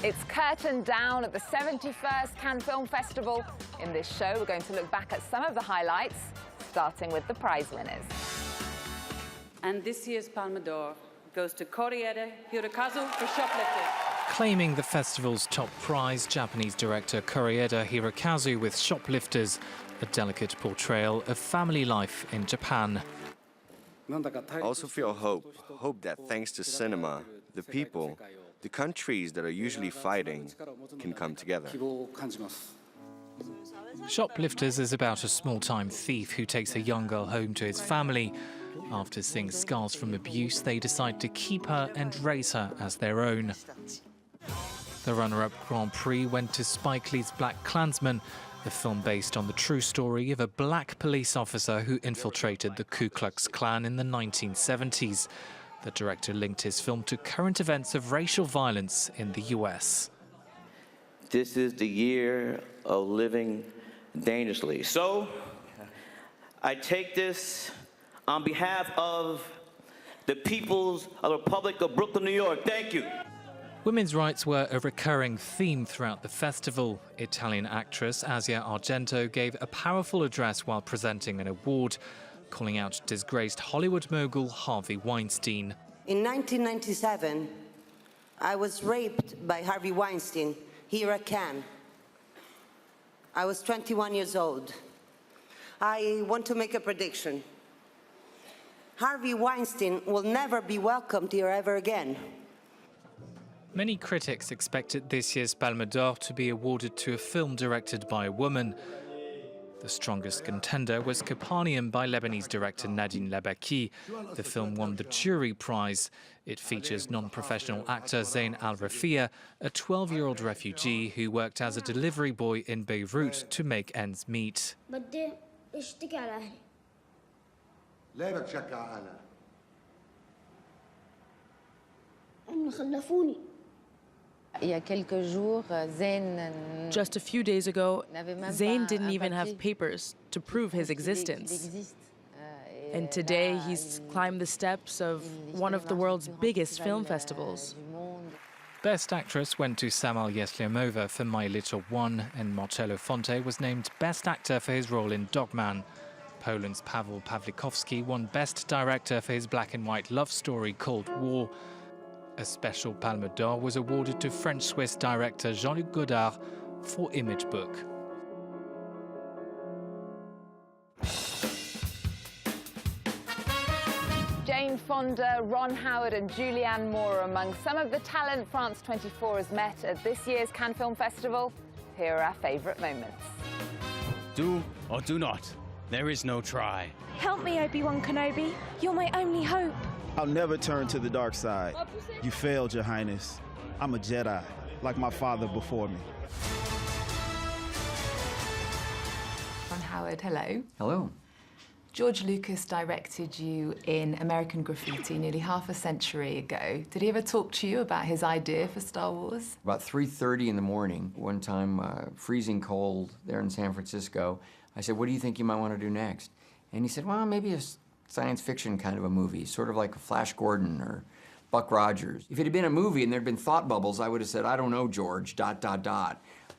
It's curtain down at the 71st Cannes Film Festival. In this show, we're going to look back at some of the highlights, starting with the prize winners. And this year's Palme d'Or goes to Koreeda Hirokazu for Shoplifting. Claiming the festival's top prize, Japanese director Koreeda Hirokazu with Shoplifters, a delicate portrayal of family life in Japan. I also feel hope that thanks to cinema, the people, the countries that are usually fighting can come together. Shoplifters is about a small-time thief who takes a young girl home to his family. After seeing scars from abuse, they decide to keep her and raise her as their own. The runner-up Grand Prix went to Spike Lee's Black Klansman, a film based on the true story of a black police officer who infiltrated the Ku Klux Klan in the 1970s. The director linked his film to current events of racial violence in the US. This is the year of living dangerously. So, I take this on behalf of the peoples of the Republic of Brooklyn, New York. Thank you. Women's rights were a recurring theme throughout the festival. Italian actress Asia Argento gave a powerful address while presenting an award, calling out disgraced Hollywood mogul Harvey Weinstein. In 1997, I was raped by Harvey Weinstein here at Cannes. I was 21 years old. I want to make a prediction. Harvey Weinstein will never be welcomed here ever again. Many critics expected this year's Palme d'Or to be awarded to a film directed by a woman. The strongest contender was Capernaum by Lebanese director Nadine Labaki. The film won the jury prize. It features non-professional actor Zain Al-Rafia, a 12-year-old refugee who worked as a delivery boy in Beirut to make ends meet. Just a few days ago, Zain didn't even have papers to prove his existence. And today, he's climbed the steps of one of the world's biggest film festivals. Best Actress went to Samal Yesliamova for My Little One, and Marcello Fonte was named Best Actor for his role in Dogman. Poland's Paweł Pawlikowski won Best Director for his black-and-white love story Cold War. A special Palme d'Or was awarded to French-Swiss director Jean-Luc Godard for Image Book. Jane Fonda, Ron Howard and Julianne Moore are among some of the talent France 24 has met at this year's Cannes Film Festival. Here are our favourite moments. Do or do not. There is no try. Help me, Obi-Wan Kenobi. You're my only hope. I'll never turn to the dark side. You failed, Your Highness. I'm a Jedi, like my father before me. Ron Howard, hello. Hello. George Lucas directed you in American Graffiti nearly half a century ago. Did he ever talk to you about his idea for Star Wars? About 3:30 in the morning, one time, freezing cold there in San Francisco, I said, what do you think you might want to do next? And he said, well, maybe a science fiction kind of a movie, sort of like a Flash Gordon or Buck Rogers. If it had been a movie and there'd been thought bubbles, I would have said, I don't know, George, ... But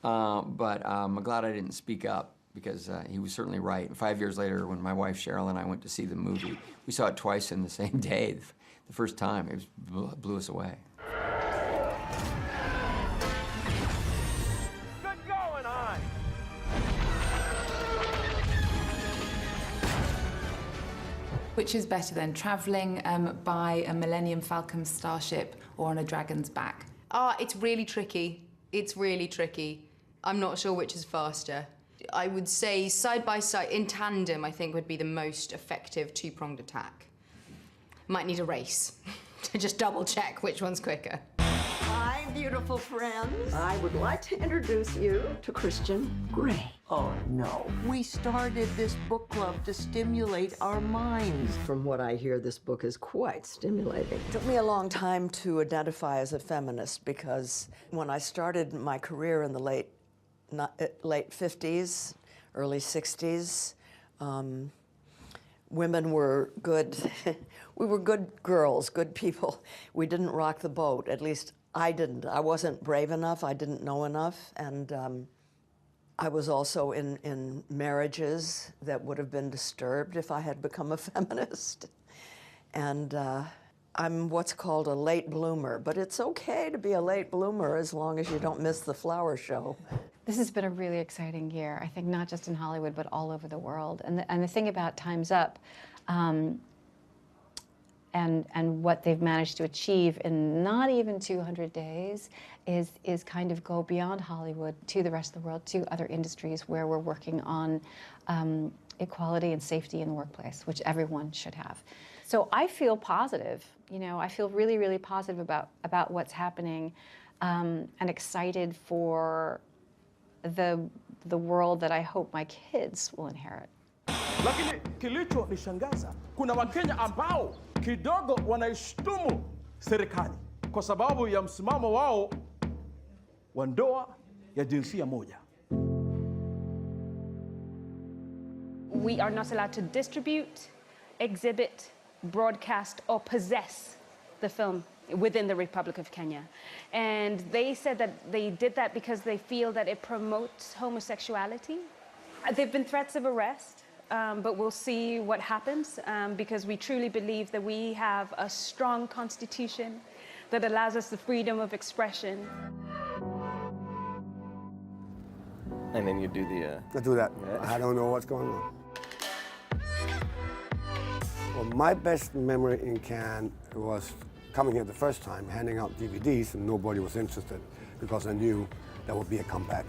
I'm glad I didn't speak up, because he was certainly right. 5 years later, when my wife Cheryl and I went to see the movie, we saw it twice in the same day. The first time, it blew us away. Good going on. Which is better then, travelling by a Millennium Falcon starship or on a dragon's back? It's really tricky. It's really tricky. I'm not sure which is faster. I would say side by side, in tandem, I think would be the most effective two-pronged attack. Might need a race to just double check which one's quicker. Hi, beautiful friends. I would like to introduce you to Christian Grey. Oh, no. We started this book club to stimulate our minds. From what I hear, this book is quite stimulating. It took me a long time to identify as a feminist, because when I started my career in the late 50s, early 60s, women were good. We were good girls, good people. We didn't rock the boat. At least I didn't. I wasn't brave enough. I didn't know enough. And I was also in marriages that would have been disturbed if I had become a feminist. And I'm what's called a late bloomer, but it's okay to be a late bloomer as long as you don't miss the flower show. This has been a really exciting year, I think, not just in Hollywood, but all over the world. And the thing about Time's Up and what they've managed to achieve in not even 200 days is kind of go beyond Hollywood to the rest of the world, to other industries where we're working on equality and safety in the workplace, which everyone should have. So I feel positive, you know, I feel really, really positive about what's happening and excited for the world that I hope my kids will inherit. Lakini kilichonishangaza, kuna Wakenya ambao kidogo wanaishtumu serikali kwa sababu ya msimamo wao wa ndoa ya jinsia moja. We are not allowed to distribute, exhibit, broadcast, or possess the film within the Republic of Kenya. And they said that they did that because they feel that it promotes homosexuality. There have been threats of arrest, but we'll see what happens because we truly believe that we have a strong constitution that allows us the freedom of expression. And then you do the... I do that. I don't know what's going on. Well, my best memory in Cannes was coming here the first time, handing out DVDs, and nobody was interested because I knew there would be a comeback.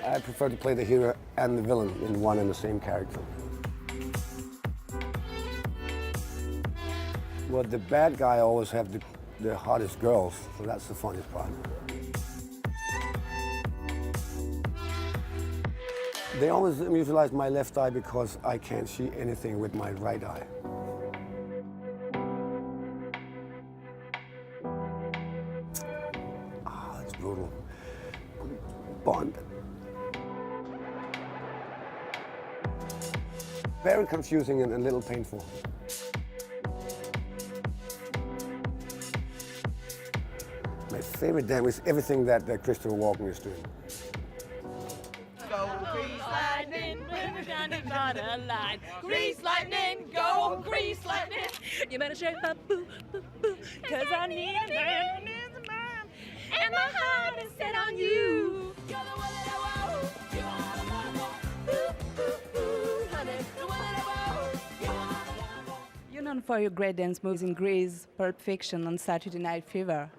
I prefer to play the hero and the villain in one and the same character. Well, the bad guy always have the hottest girls, so that's the funniest part. They always utilize my left eye because I can't see anything with my right eye. Ah, it's brutal. Bond. Very confusing and a little painful. My favorite dance is everything that Christopher Walken is doing. Go grease lightning, bring down the bottom line. Grease lightning, go grease lightning. You better shake that boo, boo, boo, 'cause I need a man, and my heart is set on you. You're the one that I want. You are the one that honey, the one that I want. You are the one. You're known for your great dance moves in Grease, Pulp Fiction, and Saturday Night Fever.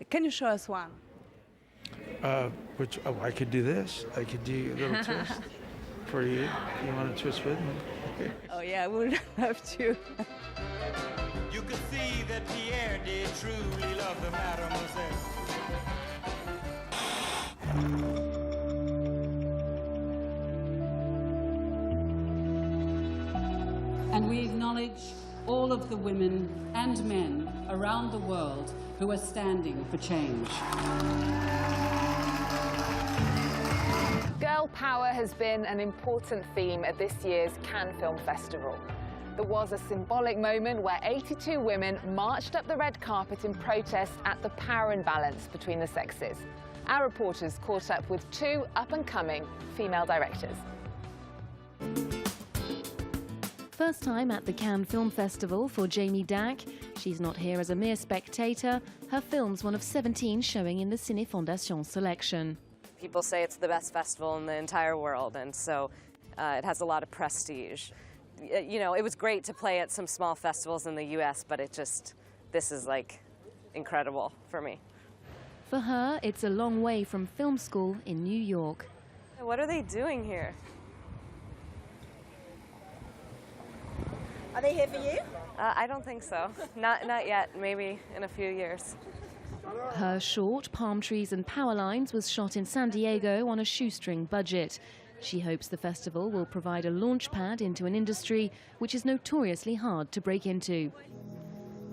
Can you show us one? I could do this. I could do a little twist for you. You want to twist with me? Okay. Oh yeah, I would love to. You could see that Pierre did truly love the mademoiselle. And we acknowledge all of the women and men around the world who are standing for change. Girl power has been an important theme at this year's Cannes Film Festival. There was a symbolic moment where 82 women marched up the red carpet in protest at the power imbalance between the sexes. Our reporters caught up with two up-and-coming female directors. First time at the Cannes Film Festival for Jamie Dack. She's not here as a mere spectator. Her film's one of 17 showing in the Cine Fondation selection. People say it's the best festival in the entire world, and so it has a lot of prestige. You know, it was great to play at some small festivals in the US, but this is like incredible for me. For her, it's a long way from film school in New York. What are they doing here? Are they here for you? I don't think so. Not yet. Maybe in a few years. Her short, Palm Trees and Power Lines, was shot in San Diego on a shoestring budget. She hopes the festival will provide a launch pad into an industry which is notoriously hard to break into.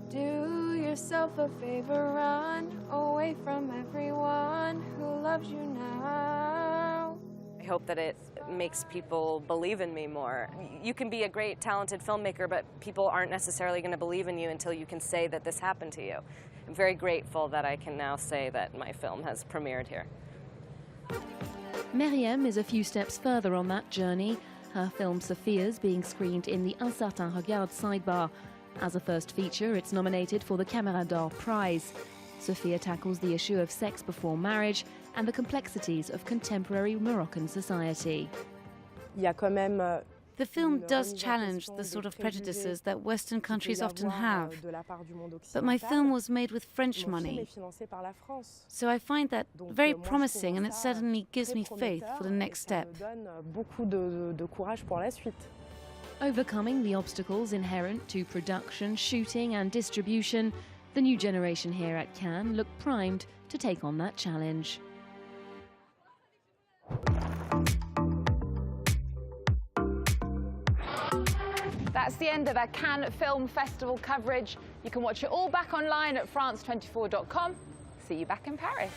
Do yourself a favor, run away from everyone who loves you now. I hope that it makes people believe in me more. You can be a great, talented filmmaker, but people aren't necessarily going to believe in you until you can say that this happened to you. I'm very grateful that I can now say that my film has premiered here. Meriem is a few steps further on that journey. Her film Sophia's being screened in the Un Certain Regard sidebar. As a first feature, it's nominated for the Caméra d'Or Prize. Sophia tackles the issue of sex before marriage and the complexities of contemporary Moroccan society. The film does challenge the sort of prejudices that Western countries often have. But my film was made with French money. So I find that very promising, and it certainly gives me faith for the next step. Overcoming the obstacles inherent to production, shooting and distribution, the new generation here at Cannes look primed to take on that challenge. That's the end of our Cannes Film Festival coverage. You can watch it all back online at france24.com. See you back in Paris.